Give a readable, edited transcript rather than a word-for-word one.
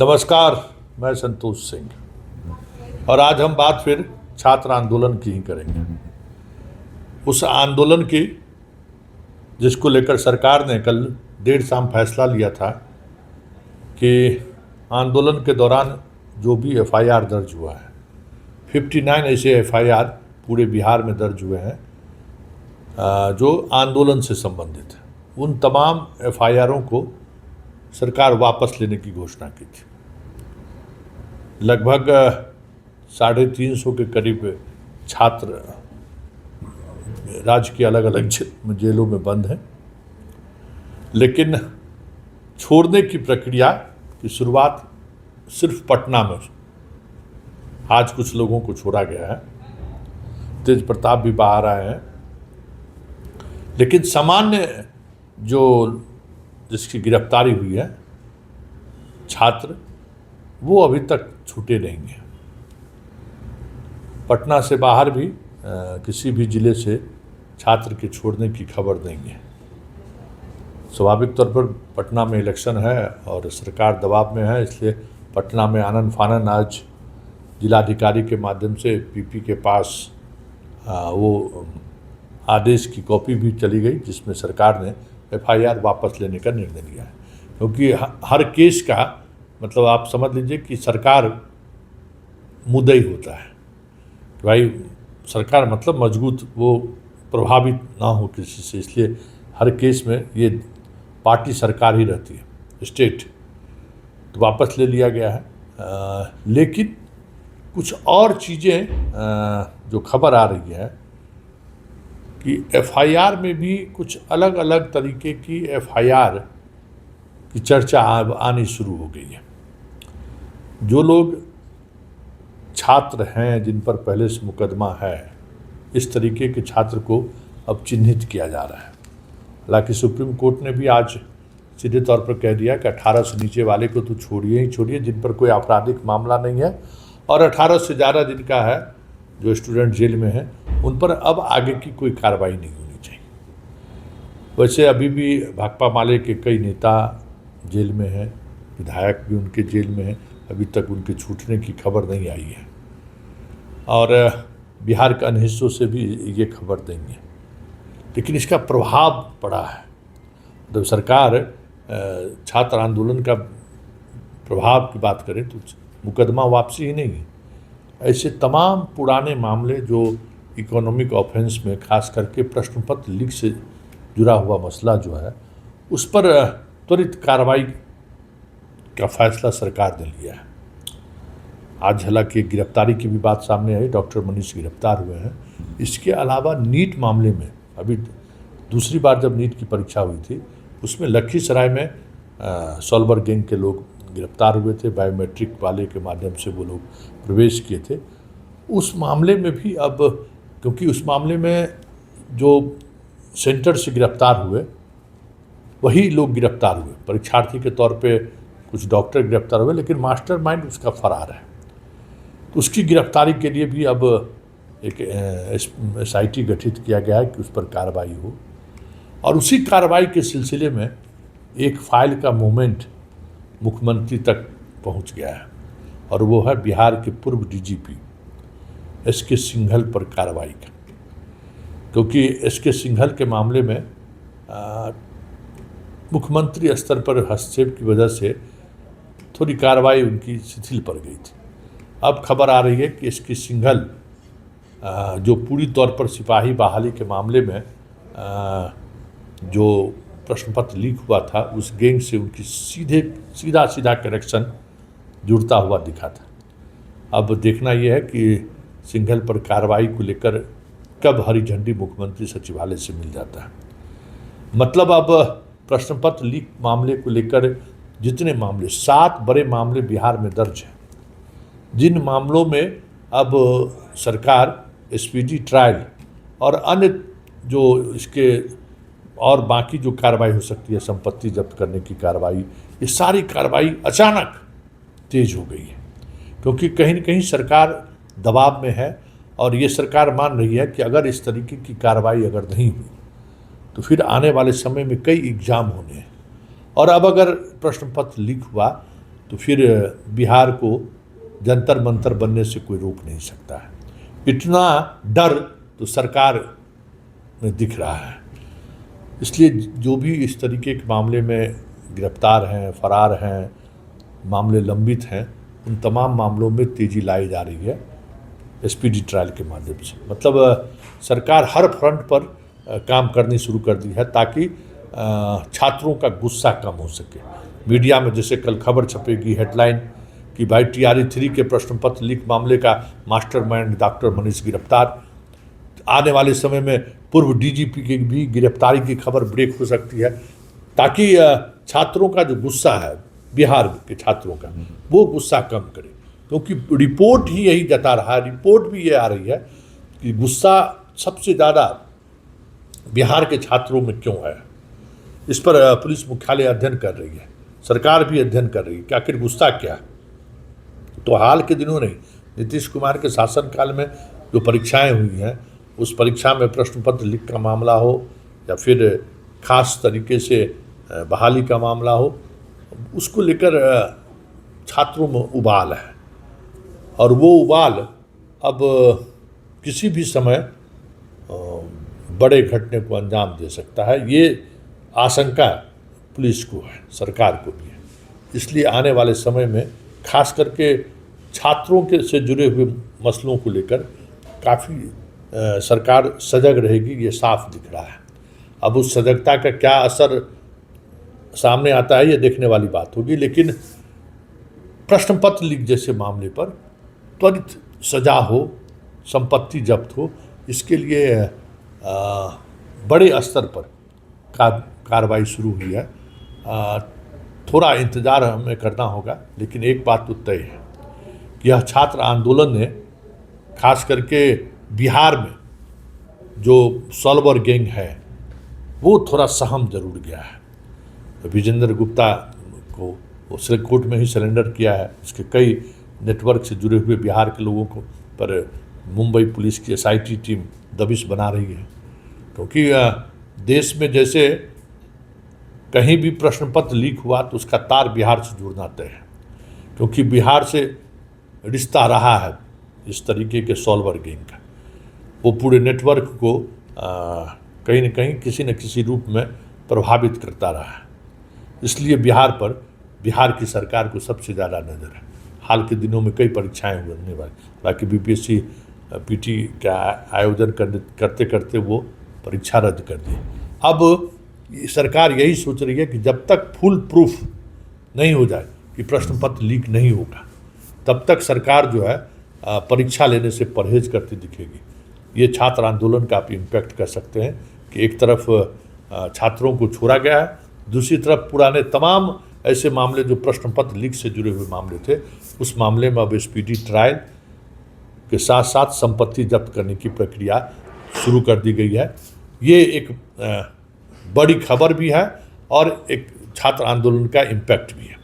नमस्कार, मैं संतोष सिंह और आज हम बात फिर छात्र आंदोलन की ही करेंगे। उस आंदोलन की जिसको लेकर सरकार ने कल देर शाम फैसला लिया था कि आंदोलन के दौरान जो भी एफआईआर दर्ज हुआ है, 59 ऐसे एफआईआर पूरे बिहार में दर्ज हुए हैं जो आंदोलन से संबंधित है। उन तमाम एफआईआरों को सरकार वापस लेने की घोषणा की थी। लगभग 350 के करीब छात्र राज्य की अलग अलग जेलों में बंद हैं, लेकिन छोड़ने की प्रक्रिया की शुरुआत सिर्फ पटना में आज कुछ लोगों को छोड़ा गया है। तेज प्रताप भी बाहर आए हैं, लेकिन सामान्य जो जिसकी गिरफ्तारी हुई है छात्र, वो अभी तक छूटे नहीं हैं। पटना से बाहर भी किसी भी जिले से छात्र के छोड़ने की खबर नहीं है। स्वाभाविक तौर पर पटना में इलेक्शन है और सरकार दबाव में है, इसलिए पटना में आनन फानन आज जिलाधिकारी के माध्यम से पीपी के पास वो आदेश की कॉपी भी चली गई, जिसमें सरकार ने एफआईआर वापस लेने का निर्णय लिया है। क्योंकि हर केस का मतलब आप समझ लीजिए कि सरकार मुद्दई होता है कि भाई सरकार मतलब मजबूत, वो प्रभावित ना हो किसी से, इसलिए हर केस में ये पार्टी सरकार ही रहती है, स्टेट। तो वापस ले लिया गया है। लेकिन कुछ और चीज़ें जो खबर आ रही है कि एफआईआर में भी कुछ अलग अलग तरीके की एफआईआर की चर्चा आनी शुरू हो गई है। जो लोग छात्र हैं जिन पर पहले से मुकदमा है, इस तरीके के छात्र को अब चिन्हित किया जा रहा है। हालांकि सुप्रीम कोर्ट ने भी आज सीधे तौर पर कह दिया कि 18 से नीचे वाले को तो छोड़िए ही छोड़िए जिन पर कोई आपराधिक मामला नहीं है, और 18 से ज़्यादा जिनका है, जो स्टूडेंट जेल में हैं, उन पर अब आगे की कोई कार्रवाई नहीं होनी चाहिए। वैसे अभी भी भाकपा माले के कई नेता जेल में हैं, विधायक भी उनके जेल में हैं, अभी तक उनके छूटने की खबर नहीं आई है, और बिहार के अन्य हिस्सों से भी ये खबर नहीं है। लेकिन इसका प्रभाव पड़ा है। जब सरकार छात्र आंदोलन का प्रभाव की बात करें तो मुकदमा वापसी ही नहीं है, ऐसे तमाम पुराने मामले जो इकोनॉमिक ऑफेंस में खास करके प्रश्न पत्र लीक से जुड़ा हुआ मसला जो है, उस पर त्वरित कार्रवाई का फैसला सरकार ने लिया है। आज हालांकि गिरफ्तारी की भी बात सामने आई, डॉक्टर मनीष गिरफ्तार हुए हैं। इसके अलावा नीट मामले में अभी दूसरी बार जब नीट की परीक्षा हुई थी, उसमें लखीसराय में सॉल्वर गैंग के लोग गिरफ्तार हुए थे। बायोमेट्रिक वाले के माध्यम से वो लोग प्रवेश किए थे। उस मामले में भी अब, क्योंकि उस मामले में जो सेंटर से गिरफ्तार हुए वही लोग गिरफ्तार हुए, परीक्षार्थी के तौर पे कुछ डॉक्टर गिरफ्तार हुए, लेकिन मास्टरमाइंड उसका फरार है। तो उसकी गिरफ्तारी के लिए भी अब एक SIT गठित किया गया है कि उस पर कार्रवाई हो, और उसी कार्रवाई के सिलसिले में एक फाइल का मूवमेंट मुख्यमंत्री तक पहुंच गया है, और वो है बिहार के पूर्व DGP SK सिंघल पर कार्रवाई का। क्योंकि SK सिंघल के मामले में मुख्यमंत्री स्तर पर हस्तक्षेप की वजह से थोड़ी कार्रवाई उनकी शिथिल पड़ गई थी। अब खबर आ रही है कि SK सिंघल जो पूरी तौर पर सिपाही बहाली के मामले में जो प्रश्न पत्र लीक हुआ था, उस गैंग से उनकी सीधा कनेक्शन जुड़ता हुआ दिखा था। अब देखना यह है कि सिंघल पर कार्रवाई को लेकर कब हरी झंडी मुख्यमंत्री सचिवालय से मिल जाता है। मतलब अब प्रश्न पत्र लीक मामले को लेकर जितने मामले, 7 बड़े मामले बिहार में दर्ज हैं, जिन मामलों में अब सरकार स्पीडी ट्रायल और अन्य जो इसके और बाकी जो कार्रवाई हो सकती है, संपत्ति जब्त करने की कार्रवाई, ये सारी कार्रवाई अचानक तेज हो गई है। क्योंकि कहीं न कहीं सरकार दबाव में है, और ये सरकार मान रही है कि अगर इस तरीके की कार्रवाई अगर नहीं हुई तो फिर आने वाले समय में कई एग्ज़ाम होने हैं। और अब अगर प्रश्न पत्र लीक हुआ तो फिर बिहार को जंतर मंतर बनने से कोई रोक नहीं सकता है। इतना डर तो सरकार में दिख रहा है। इसलिए जो भी इस तरीके के मामले में गिरफ्तार हैं, फरार हैं, मामले लंबित हैं, उन तमाम मामलों में तेज़ी लाई जा रही है स्पीडी ट्रायल के माध्यम से। मतलब सरकार हर फ्रंट पर काम करनी शुरू कर दी है ताकि छात्रों का गुस्सा कम हो सके। मीडिया में जैसे कल खबर छपेगी हेडलाइन कि भाई TRE 3 के प्रश्न पत्र लीक मामले का मास्टरमाइंड डॉक्टर मनीष गिरफ्तार। आने वाले समय में पूर्व DGP की भी गिरफ्तारी की खबर ब्रेक हो सकती है ताकि छात्रों का जो गुस्सा है, बिहार के छात्रों का, वो गुस्सा कम करे। क्योंकि रिपोर्ट ही यही जता रहा है, रिपोर्ट भी ये आ रही है कि गुस्सा सबसे ज़्यादा बिहार के छात्रों में क्यों है। इस पर पुलिस मुख्यालय अध्ययन कर रही है, सरकार भी अध्ययन कर रही है कि आखिर गुस्सा क्या है। तो हाल के दिनों नहीं, नीतीश कुमार के शासनकाल में जो परीक्षाएं हुई हैं, उस परीक्षा में प्रश्न पत्र लीक का मामला हो या फिर खास तरीके से बहाली का मामला हो, उसको लेकर छात्रों में उबाल है। और वो उबाल अब किसी भी समय बड़े घटने को अंजाम दे सकता है। ये आशंका पुलिस को है, सरकार को भी है। इसलिए आने वाले समय में खास करके छात्रों के से जुड़े हुए मसलों को लेकर काफ़ी सरकार सजग रहेगी, ये साफ दिख रहा है। अब उस सजगता का क्या असर सामने आता है, ये देखने वाली बात होगी। लेकिन प्रश्न पत्र लीक जैसे मामले पर त्वरित सजा हो, संपत्ति जब्त हो, इसके लिए बड़े स्तर पर कार्रवाई शुरू हुई है। थोड़ा इंतज़ार हमें करना होगा, लेकिन एक बात तो तय है कि यह छात्र आंदोलन ने खास करके बिहार में जो सॉल्वर गैंग है वो थोड़ा सहम जरूर गया है। विजेंद्र गुप्ता को उसने कोर्ट में ही सरेंडर किया है। उसके कई नेटवर्क से जुड़े हुए बिहार के लोगों को पर मुंबई पुलिस की SIT टीम दबिश बना रही है। क्योंकि देश में जैसे कहीं भी प्रश्न पत्र लीक हुआ तो उसका तार बिहार से जुड़ना तय है, क्योंकि बिहार से रिश्ता रहा है इस तरीके के सॉल्वर गैंग का। वो पूरे नेटवर्क को कहीं न कहीं किसी न किसी रूप में प्रभावित करता रहा है। इसलिए बिहार पर बिहार की सरकार को सबसे ज़्यादा नज़र है। हाल के दिनों में कई परीक्षाएं होने वाली, हालांकि BPSC PT का आयोजन करते करते वो परीक्षा रद्द कर दी। अब सरकार यही सोच रही है कि जब तक फुल प्रूफ नहीं हो जाए कि प्रश्न पत्र लीक नहीं होगा, तब तक सरकार जो है परीक्षा लेने से परहेज करती दिखेगी। ये छात्र आंदोलन का आप इम्पैक्ट कर सकते हैं कि एक तरफ छात्रों को छोड़ा गया है, दूसरी तरफ पुराने तमाम ऐसे मामले जो प्रश्न पत्र लीक से जुड़े हुए मामले थे, उस मामले में अब स्पीडी ट्रायल के साथ साथ संपत्ति जब्त करने की प्रक्रिया शुरू कर दी गई है। ये एक बड़ी खबर भी है और एक छात्र आंदोलन का इम्पैक्ट भी है।